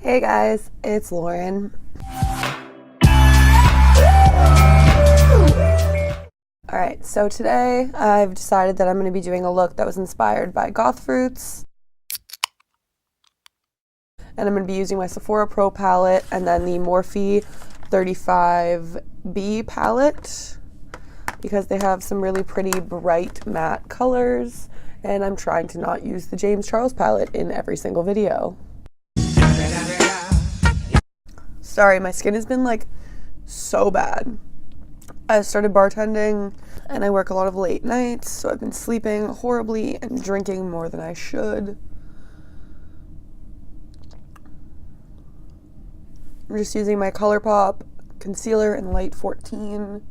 Hey guys, it's Lauren. Alright, so today I've decided that I'm going to be doing a look that was inspired by goth fruits. And I'm going to be using my Sephora Pro palette and then the Morphe 35B palette because they have some really pretty bright matte colors, and I'm trying to not use the James Charles palette in every single video. Sorry, my skin has been like so bad. I started bartending and I work a lot of late nights, so I've been sleeping horribly and drinking more than I should. I'm just using my Colourpop concealer in light 14.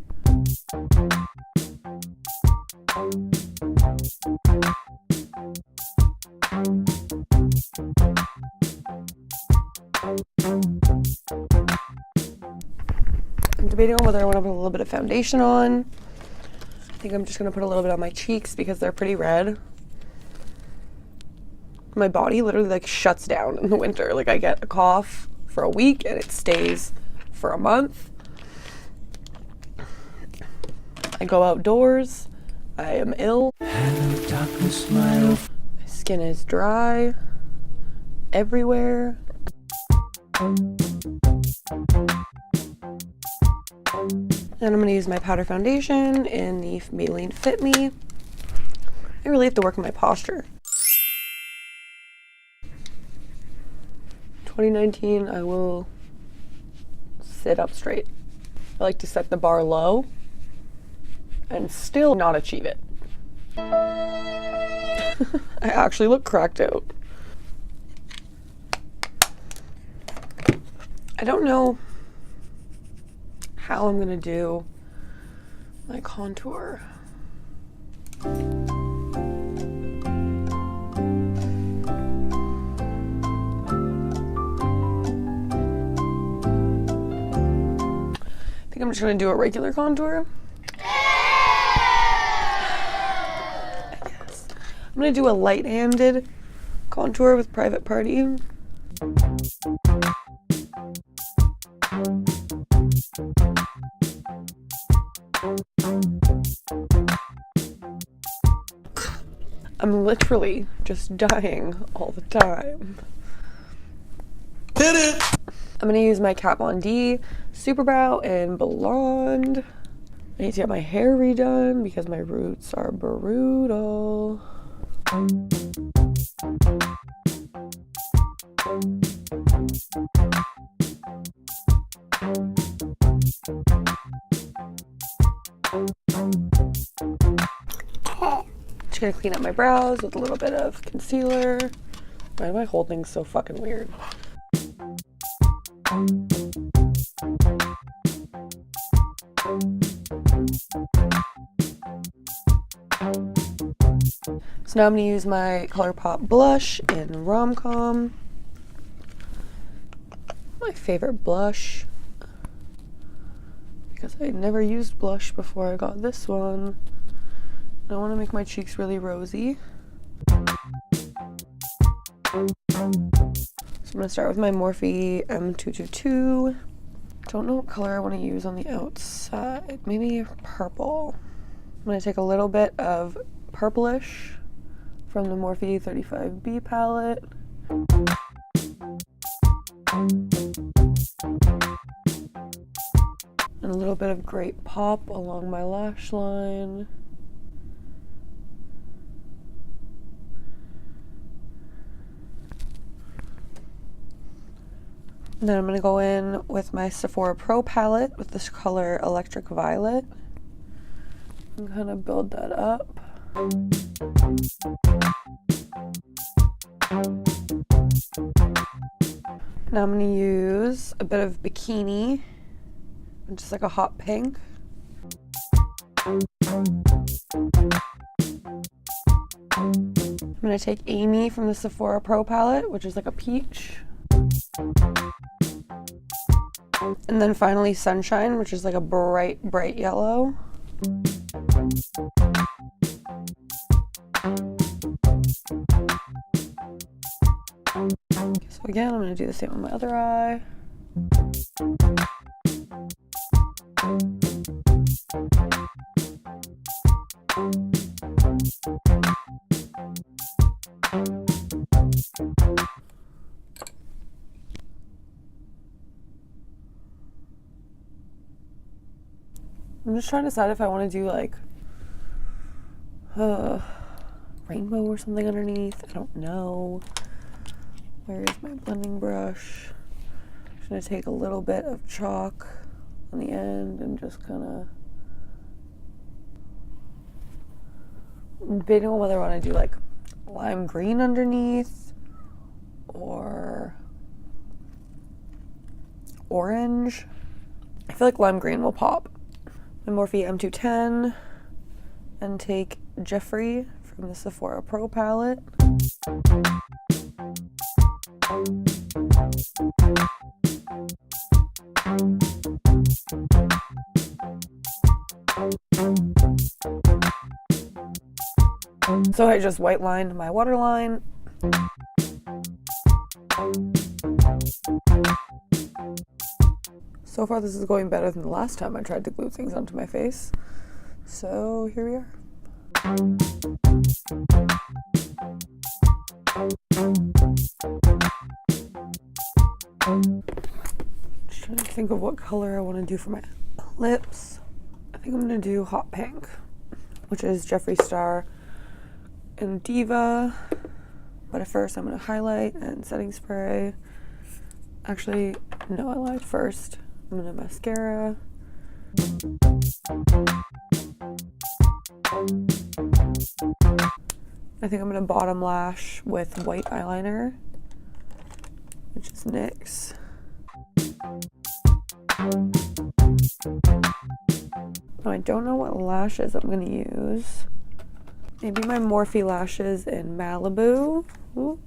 I'm debating on whether I want to put a little bit of foundation on. I think I'm just going to put a little bit on my cheeks because they're pretty red. My body literally like shuts down in the winter. Like I get a cough for a week and it stays for a month. I go outdoors, I am ill. Hello, darkness, my skin is dry everywhere. And I'm going to use my powder foundation in the Maybelline Fit Me. I really have to work on my posture. 2019, I will sit up straight. I like to set the bar low and still not achieve it. I actually look cracked out. I don't know how I'm gonna do my contour. I think I'm just gonna do a regular contour. I guess. I'm gonna do a light-handed contour with Private Party. I'm literally just dying all the time. Did it! I'm gonna use my Kat Von D Superbrow in Blonde. I need to get my hair redone because my roots are brutal. Just gonna clean up my brows with a little bit of concealer. Why am I holding so fucking weird? So now I'm gonna use my Colourpop blush in Rom-Com. My favorite blush. Because I never used blush before I got this one. I want to make my cheeks really rosy. So I'm going to start with my Morphe M222. Don't know what color I want to use on the outside. Maybe purple. I'm going to take a little bit of purplish from the Morphe 35B palette. And a little bit of Great Pop along my lash line. And then I'm going to go in with my Sephora Pro palette with this color Electric Violet and kind of build that up. Now I'm going to use a bit of Bikini, just like a hot pink. I'm going to take Amy from the Sephora Pro palette, which is like a peach. And then finally Sunshine, which is like a bright, bright yellow. So again, I'm going to do the same on my other eye. I'm just trying to decide if I want to do like rainbow or something underneath. I don't know. Where is my blending brush? I'm just going to take a little bit of chalk on the end and just kind of... I'm debating on whether I want to do like lime green underneath or orange. I feel like lime green will pop. My Morphe M210 and take Jeffree from the Sephora Pro palette. So I just white lined my waterline. So far this is going better than the last time I tried to glue things onto my face. So here we are. Just trying to think of what color I want to do for my lips. I think I'm going to do hot pink, which is Jeffree Star and Diva. But at first I'm going to highlight and setting spray. Actually, no, I lied first. I'm going to mascara. I think I'm going to bottom lash with white eyeliner, which is NYX. Now, I don't know what lashes I'm going to use. Maybe my Morphe lashes in Malibu. Oop.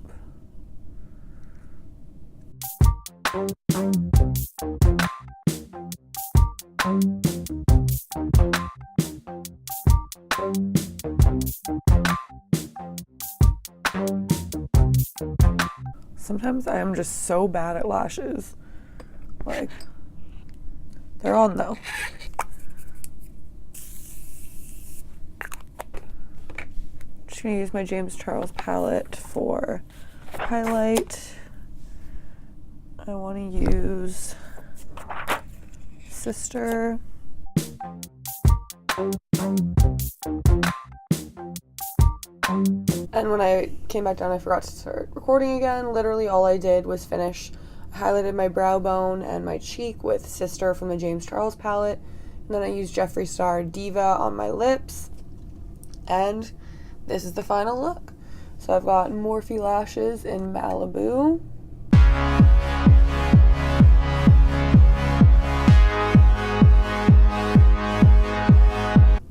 Sometimes I am just so bad at lashes. Like, they're on though. Just gonna use my James Charles palette for highlight. I want to use Sister. And when I came back down, I forgot to start recording again. Literally all I did was finish. I highlighted my brow bone and my cheek with Sister from the James Charles palette. And then I used Jeffree Star Diva on my lips. And this is the final look. So I've got Morphe lashes in Malibu.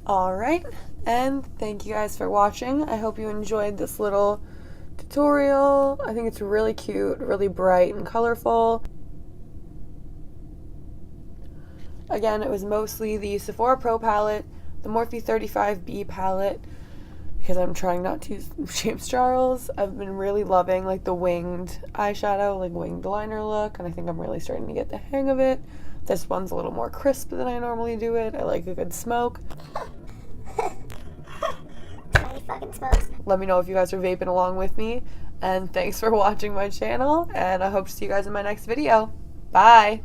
Alright, and thank you guys for watching. I hope you enjoyed this little tutorial. I think it's really cute, really bright and colorful. Again, it was mostly the Sephora Pro palette, the Morphe 35B palette, because I'm trying not to use James Charles. I've been really loving like the winged eyeshadow, like winged liner look, and I think I'm really starting to get the hang of it. This one's a little more crisp than I normally do it. I like a good smoke. Fucking smokes. Let me know if you guys are vaping along with me, and thanks for watching my channel, and I hope to see you guys in my next video. Bye!